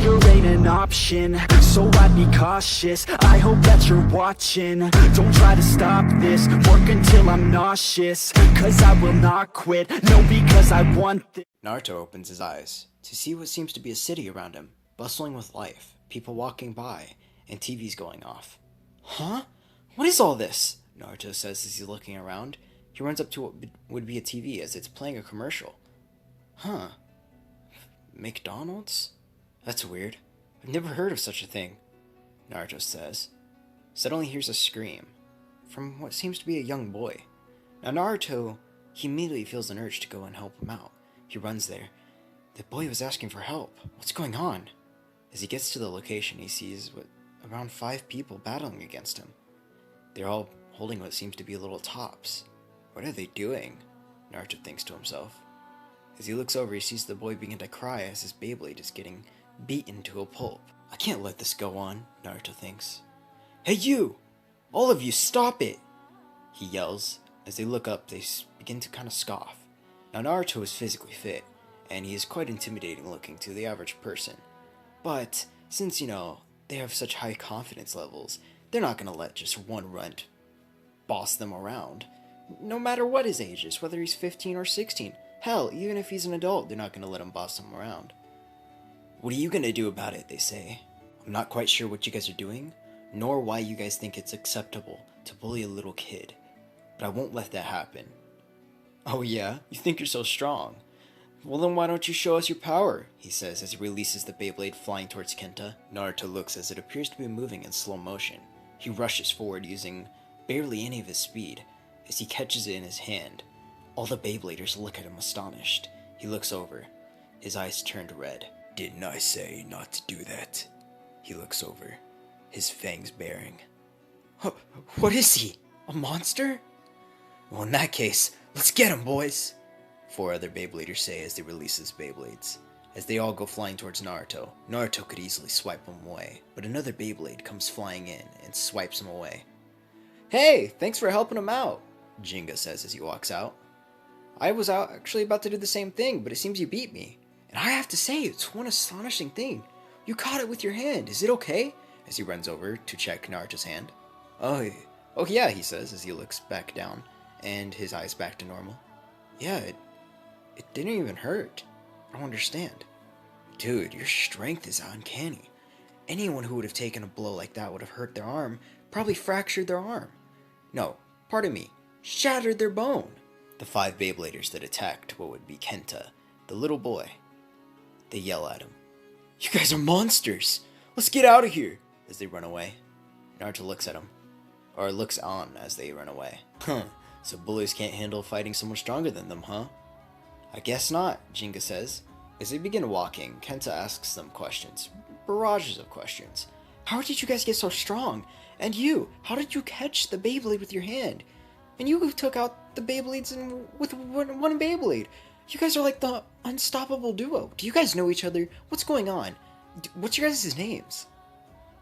failure ain't an option, so I'd be cautious. I hope that you're watching. Don't try to stop this, work until I'm nauseous, cause I will not quit, no, because I want this. Naruto opens his eyes to see what seems to be a city around him, bustling with life, people walking by, and TVs going off. Huh? What is all this? Naruto says as he's looking around. He runs up to what would be a TV as it's playing a commercial. Huh. McDonald's? That's weird. I've never heard of such a thing, Naruto says. Suddenly hears a scream from what seems to be a young boy. Now Naruto, he immediately feels an urge to go and help him out. He runs there. The boy was asking for help. What's going on? As he gets to the location, he sees around 5 people battling against him. They're all holding what seems to be little tops. What are they doing? Naruto thinks to himself. As he looks over, he sees the boy begin to cry as his Beyblade is getting beaten to a pulp. I can't let this go on, Naruto thinks. Hey you! All of you, stop it! He yells. As they look up, they begin to kind of scoff. Now Naruto is physically fit, and he is quite intimidating looking to the average person. But, since, they have such high confidence levels, they're not going to let just one runt boss them around. No matter what his age is, whether he's 15 or 16. Hell, even if he's an adult, they're not going to let him boss him around. What are you going to do about it, they say. I'm not quite sure what you guys are doing, nor why you guys think it's acceptable to bully a little kid. But I won't let that happen. Oh yeah? You think you're so strong? Well then why don't you show us your power? He says as he releases the Beyblade flying towards Kenta. Naruto looks as it appears to be moving in slow motion. He rushes forward using barely any of his speed as he catches it in his hand. All the Beybladers look at him astonished. He looks over. His eyes turned red. Didn't I say not to do that? He looks over, his fangs baring. What is he? A monster? Well, in that case, let's get him, boys! 4 other Beybladers say as they release his Beyblades. As they all go flying towards Naruto, Naruto could easily swipe him away, but another Beyblade comes flying in and swipes him away. Hey, thanks for helping him out, Jinga says as he walks out. I was actually about to do the same thing, but it seems you beat me. And I have to say, it's one astonishing thing. You caught it with your hand, is it okay? As he runs over to check Naruto's hand. Oh yeah, he says as he looks back down, and his eyes back to normal. Yeah, it didn't even hurt. I don't understand. Dude, your strength is uncanny. Anyone who would have taken a blow like that would have hurt their arm, probably fractured their arm. No, pardon me, shattered their bone. The 5 Beybladers that attacked what would be Kenta, the little boy, they yell at him. You guys are monsters! Let's get out of here! As they run away. Naruto looks at him. Or looks on as they run away. Huh, so bullies can't handle fighting someone stronger than them, huh? I guess not, Jinga says. As they begin walking, Kenta asks them questions. Barrages of questions. How did you guys get so strong? And you, how did you catch the Beyblade with your hand? And you took out the Beyblades with one Beyblade. You guys are like the unstoppable duo. Do you guys know each other? What's going on? What's your guys' names?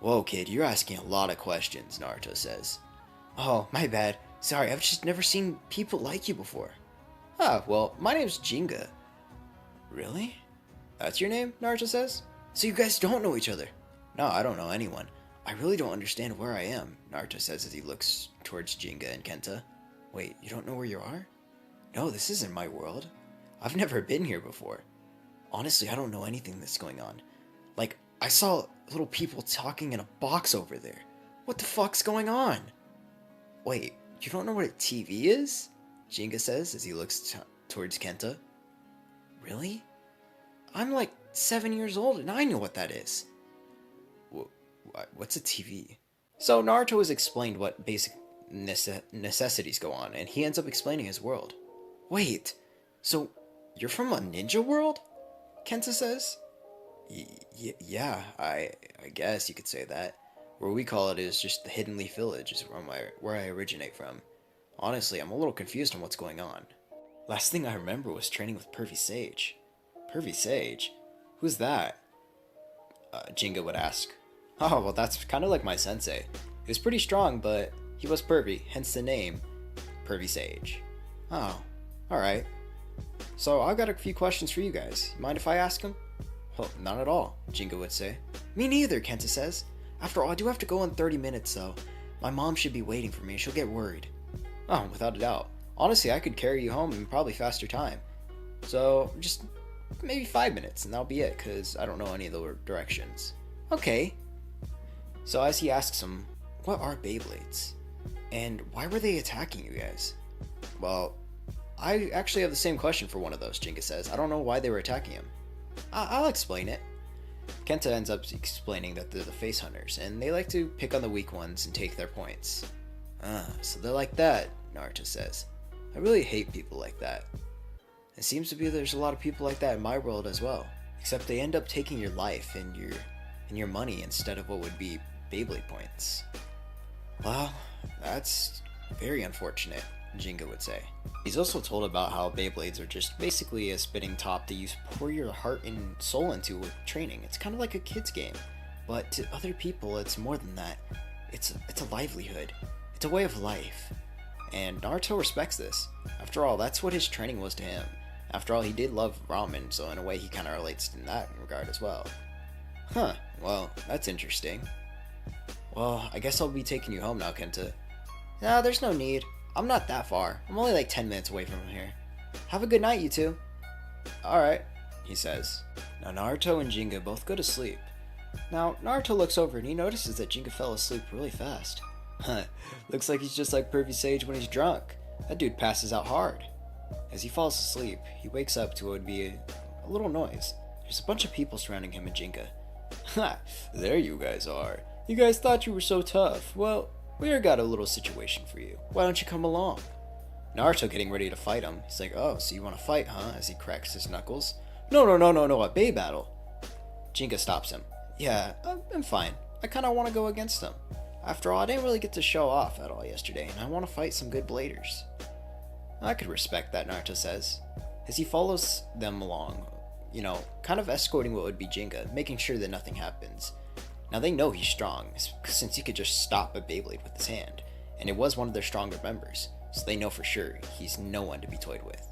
Whoa, kid, you're asking a lot of questions, Naruto says. Oh, my bad. Sorry, I've just never seen people like you before. Ah, well, my name's Jinga. Really? That's your name? Naruto says. So you guys don't know each other? No, I don't know anyone. I really don't understand where I am, Naruto says as he looks towards Jinga and Kenta. Wait, you don't know where you are? No, this isn't my world. I've never been here before. Honestly, I don't know anything that's going on. Like, I saw little people talking in a box over there. What the fuck's going on? Wait, you don't know what a TV is? Jinga says as he looks towards Kenta. Really? I'm like 7 years old and I know what that is. What's a TV? So Naruto has explained what basic necessities go on, and he ends up explaining his world. Wait, so you're from a ninja world? Kenta says. Yeah, I guess you could say that. Where we call it is just the Hidden Leaf Village, is where I originate from. Honestly, I'm a little confused on what's going on. Last thing I remember was training with Pervy Sage. Pervy Sage? Who's that? Jinga would ask. Oh, well that's kind of like my sensei. He was pretty strong, but he was pervy, hence the name, Pervy Sage. Oh, alright. So I've got a few questions for you guys. Mind if I ask them? Well, not at all, Jinga would say. Me neither, Kenta says. After all, I do have to go in 30 minutes, though. My mom should be waiting for me, she'll get worried. Oh, without a doubt. Honestly, I could carry you home in probably faster time. So, just maybe 5 minutes, and that'll be it, because I don't know any of the directions. Okay. So as he asks him, what are Beyblades? And why were they attacking you guys? Well, I actually have the same question for one of those, Jinga says. I don't know why they were attacking him. I'll explain it. Kenta ends up explaining that they're the face hunters, and they like to pick on the weak ones and take their points. Ah, so they're like that, Naruto says. I really hate people like that. It seems to be there's a lot of people like that in my world as well. Except they end up taking your life and your money instead of what would be Beyblade points. Well, that's very unfortunate, Jinga would say. He's also told about how Beyblades are just basically a spinning top that you pour your heart and soul into with training. It's kind of like a kid's game, but to other people it's more than that. It's a livelihood. It's a way of life. And Naruto respects this. After all, that's what his training was to him. After all, he did love ramen, so in a way he kind of relates in that regard as well. Huh, well, that's interesting. Well, I guess I'll be taking you home now, Kenta. Nah, there's no need. I'm not that far. I'm only like 10 minutes away from here. Have a good night, you two. Alright, he says. Now Naruto and Jinga both go to sleep. Now, Naruto looks over and he notices that Jinga fell asleep really fast. Huh, looks like he's just like Pervy Sage when he's drunk. That dude passes out hard. As he falls asleep, he wakes up to what would be a little noise. There's a bunch of people surrounding him and Jinga. Ha, there you guys are. You guys thought you were so tough. Well, we got a little situation for you. Why don't you come along? Naruto getting ready to fight him. He's like, oh, so you want to fight, huh? As he cracks his knuckles. No, a Bey battle. Jinga stops him. Yeah, I'm fine. I kind of want to go against them. After all, I didn't really get to show off at all yesterday, and I want to fight some good bladers. I could respect that, Naruto says. As he follows them along, kind of escorting what would be Jinga, making sure that nothing happens. Now they know he's strong, since he could just stop a Beyblade with his hand, and it was one of their stronger members, so they know for sure he's no one to be toyed with.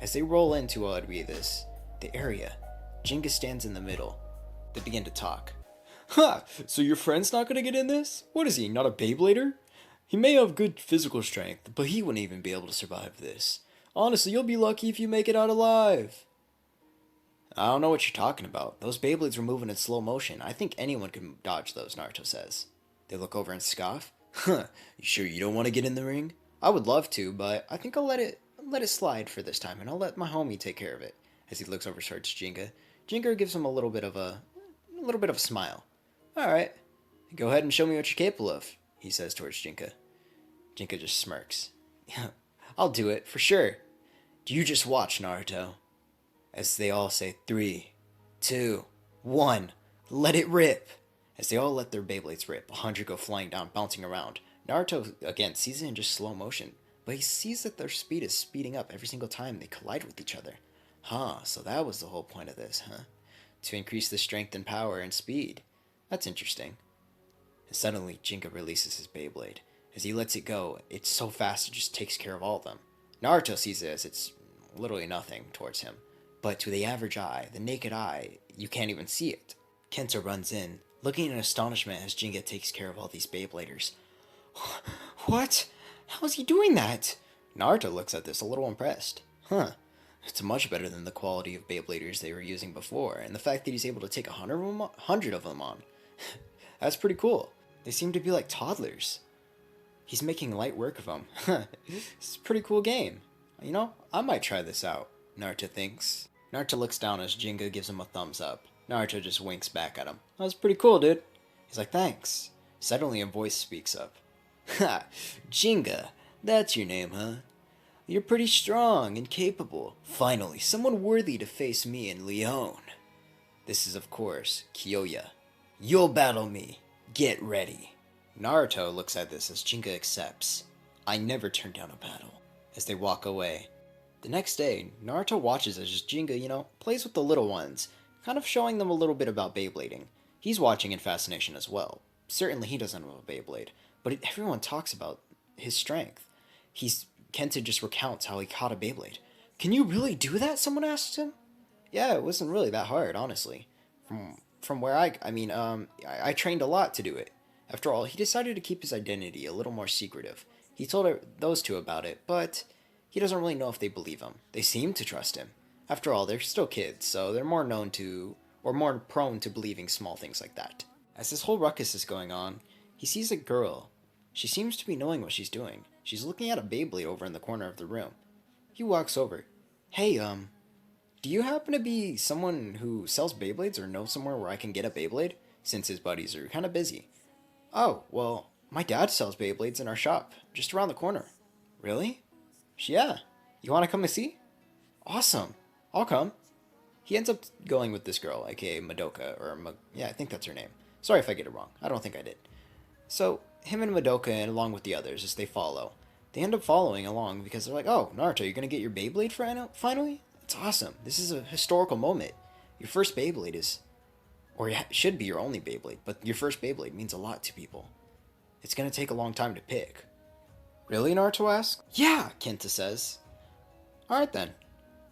As they roll into what would be the area, Jinga stands in the middle. They begin to talk. Ha! So your friend's not gonna get in this? What is he, not a Beyblader? He may have good physical strength, but he wouldn't even be able to survive this. Honestly, you'll be lucky if you make it out alive. I don't know what you're talking about. Those Beyblades were moving in slow motion. I think anyone can dodge those, Naruto says. They look over and scoff. Huh, you sure you don't want to get in the ring? I would love to, but I think I'll let it slide for this time, and I'll let my homie take care of it. As he looks over towards Jinga. Jinga gives him a little bit of a smile. Alright, go ahead and show me what you're capable of, he says towards Jinka. Jinka just smirks. Yeah, I'll do it, for sure. Do you just watch, Naruto? As they all say 3, 2, 1, let it rip! As they all let their Beyblades rip, 100 go flying down, bouncing around. Naruto, again, sees it in just slow motion, but he sees that their speed is speeding up every single time they collide with each other. Huh, so that was the whole point of this, huh? To increase the strength and power and speed. That's interesting. And suddenly, Jinga releases his Beyblade. As he lets it go, it's so fast it just takes care of all of them. Naruto sees it as it's literally nothing towards him. But to the average eye, the naked eye, you can't even see it. Kenta runs in, looking in astonishment as Jinga takes care of all these Beybladers. What? How is he doing that? Naruto looks at this a little impressed. Huh. It's much better than the quality of Beybladers they were using before, and the fact that he's able to take 100 of them on. That's pretty cool. They seem to be like toddlers. He's making light work of them. It's a pretty cool game. I might try this out, Naruto thinks. Naruto looks down as Jinga gives him a thumbs up. Naruto just winks back at him. That was pretty cool, dude. He's like, thanks. Suddenly a voice speaks up. Ha! Jinga, that's your name, huh? You're pretty strong and capable. Finally, someone worthy to face me and Leon. This is, of course, Kyoya. You'll battle me. Get ready. Naruto looks at this as Jinga accepts. I never turn down a battle. As they walk away. The next day, Naruto watches as Jinga, plays with the little ones, kind of showing them a little bit about Beyblading. He's watching in fascination as well. Certainly he doesn't know a Beyblade, but everyone talks about his strength. Kenta just recounts how he caught a Beyblade. Can you really do that? Someone asks him. Yeah, it wasn't really that hard, honestly. From where I trained a lot to do it. After all, he decided to keep his identity a little more secretive. He told those two about it, but he doesn't really know if they believe him. They seem to trust him. After all, they're still kids, so they're more known to, or more prone to believing small things like that. As this whole ruckus is going on, he sees a girl. She seems to be knowing what she's doing. She's looking at a Beyblade over in the corner of the room. He walks over. Hey, do you happen to be someone who sells Beyblades or know somewhere where I can get a Beyblade? Since his buddies are kind of busy. Oh, well, my dad sells Beyblades in our shop, just around the corner. Really? Yeah. You want to come and see? Awesome. I'll come. He ends up going with this girl, aka Madoka, yeah, I think that's her name. Sorry if I get it wrong. I don't think I did. So, him and Madoka, and along with the others, as they follow, they end up following along because they're like, oh, Naruto, you're going to get your Beyblade finally? It's awesome. This is a historical moment. Your first Beyblade is, or it should be your only Beyblade, but your first Beyblade means a lot to people. It's going to take a long time to pick. Really, Naruto asks? Yeah, Kenta says. Alright then.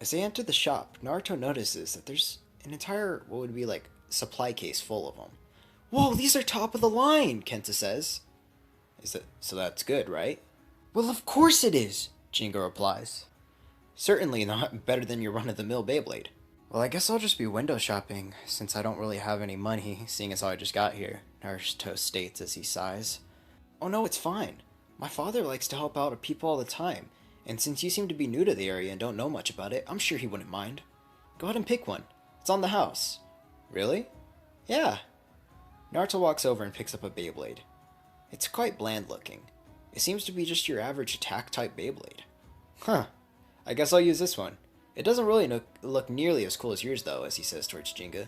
As they enter the shop, Naruto notices that there's an entire, what would be like, supply case full of them. Whoa, these are top of the line, Kenta says. So that's good, right? Well, of course it is, Jinga replies. Certainly not better than your run-of-the-mill Beyblade. Well, I guess I'll just be window shopping, since I don't really have any money, seeing as how I just got here, Naruto states as he sighs. Oh no, it's fine. My father likes to help out people all the time, and since you seem to be new to the area and don't know much about it, I'm sure he wouldn't mind. Go ahead and pick one. It's on the house. Really? Yeah. Naruto walks over and picks up a Beyblade. It's quite bland looking. It seems to be just your average attack-type Beyblade. Huh. I guess I'll use this one. It doesn't really look nearly as cool as yours, though, as he says towards Jinga.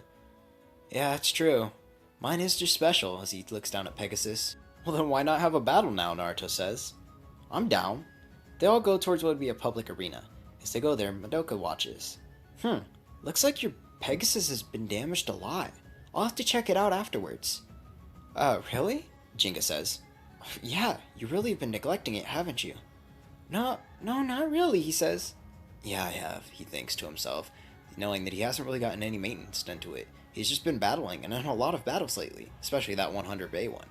Yeah, it's true. Mine is just special, as he looks down at Pegasus. Well, then why not have a battle now, Naruto says. I'm down. They all go towards what would be a public arena. As they go there, Madoka watches. Looks like your Pegasus has been damaged a lot. I'll have to check it out afterwards. Really? Jinga says. Yeah, you really have been neglecting it, haven't you? No, not really, he says. Yeah, I have, he thinks to himself, knowing that he hasn't really gotten any maintenance done to it. He's just been battling, and in a lot of battles lately, especially that 100 Bay one.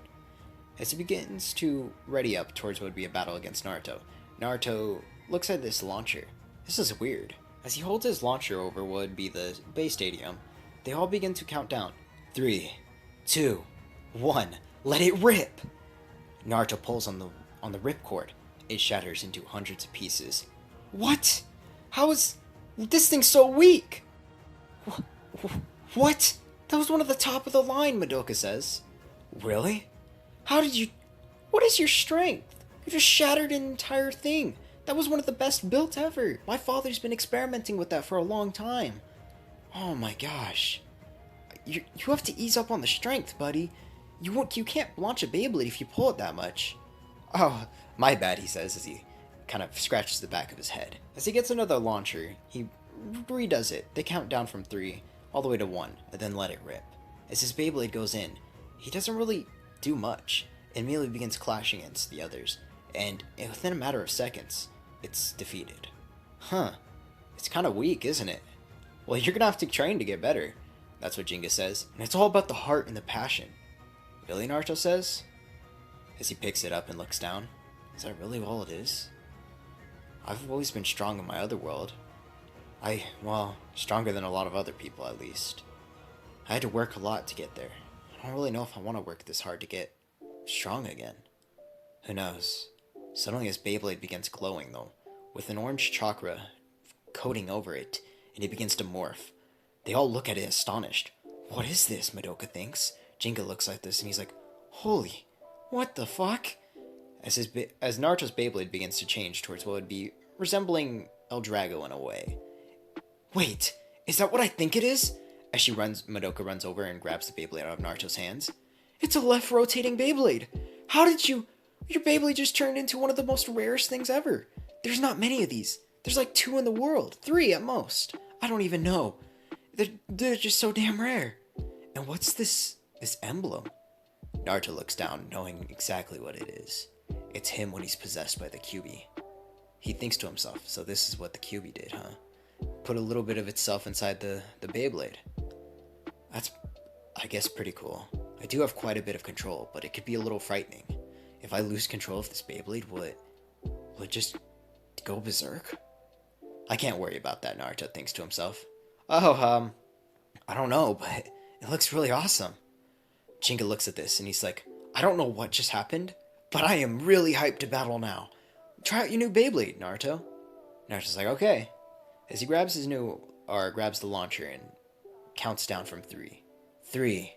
As he begins to ready up towards what would be a battle against Naruto, Naruto looks at this launcher. This is weird. As he holds his launcher over what would be the Bay Stadium, they all begin to count down. 3, 2, 1, let it rip! Naruto pulls on the ripcord. It shatters into hundreds of pieces. What? How is this thing so weak? What? That was one of the top of the line, Madoka says. Really? How did you... What is your strength? You just shattered an entire thing. That was one of the best built ever. My father's been experimenting with that for a long time. Oh my gosh. You have to ease up on the strength, buddy. You can't launch a Beyblade if you pull it that much. Oh, my bad, he says as he kind of scratches the back of his head. As he gets another launcher, he redoes it. They count down from 3 all the way to 1, and then let it rip. As his Beyblade goes in, he doesn't really do much. It immediately begins clashing against the others, and within a matter of seconds, it's defeated. Huh. It's kind of weak, isn't it? Well, you're gonna have to train to get better. That's what Jinga says, and it's all about the heart and the passion. Really, Naruto says? As he picks it up and looks down. Is that really all it is? I've always been strong in my other world. Well, stronger than a lot of other people, at least. I had to work a lot to get there. I don't really know if I want to work this hard to get strong again. Who knows? Suddenly his Beyblade begins glowing, though, with an orange chakra coating over it, and it begins to morph. They all look at it astonished. What is this, Madoka thinks. Jinga looks like this, and he's like, holy, what the fuck? As Naruto's Beyblade begins to change towards what would be resembling El Drago in a way. Wait, is that what I think it is? As Madoka runs over and grabs the Beyblade out of Naruto's hands. It's a left rotating Beyblade. How did your Beyblade just turned into one of the most rarest things ever. There's not many of these. There's like 2 in the world, 3 at most. I don't even know. They're just so damn rare. And what's this emblem? Naruto looks down, knowing exactly what it is. It's him when he's possessed by the Kyuubi. He thinks to himself, so this is what the Kyuubi did, huh? Put a little bit of itself inside the Beyblade. I guess pretty cool. I do have quite a bit of control, but it could be a little frightening. If I lose control of this Beyblade, will it just go berserk? I can't worry about that, Naruto thinks to himself. Oh, I don't know, but it looks really awesome. Jinga looks at this and he's like, I don't know what just happened, but I am really hyped to battle now. Try out your new Beyblade, Naruto. Naruto's like, okay. As he grabs grabs the launcher and counts down from 3. 3,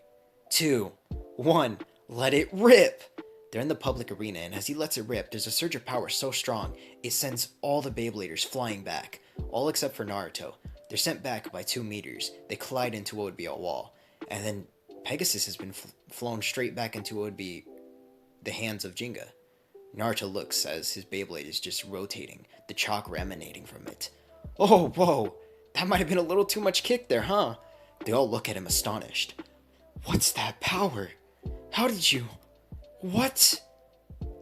2, 1, let it rip! They're in the public arena, and as he lets it rip, there's a surge of power so strong, it sends all the Beybladers flying back. All except for Naruto. They're sent back by 2 meters. They collide into what would be a wall. And then Pegasus has been flown straight back into what would be the hands of Jinga. Naruto looks as his Beyblade is just rotating, the chakra emanating from it. Oh, whoa! That might have been a little too much kick there, huh? They all look at him astonished. What's that power? How did you... What?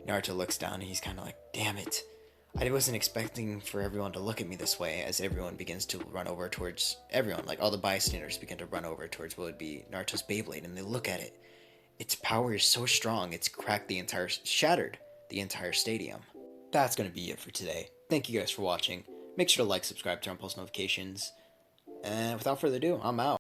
Naruto looks down and he's kind of like, damn it. I wasn't expecting for everyone to look at me this way, as everyone begins to run over towards... Everyone, like all the bystanders, begin to run over towards what would be Naruto's Beyblade, and they look at it. Its power is so strong, it's shattered the entire stadium. That's going to be it for today. Thank you guys for watching. Make sure to like, subscribe, turn on post notifications. And without further ado, I'm out.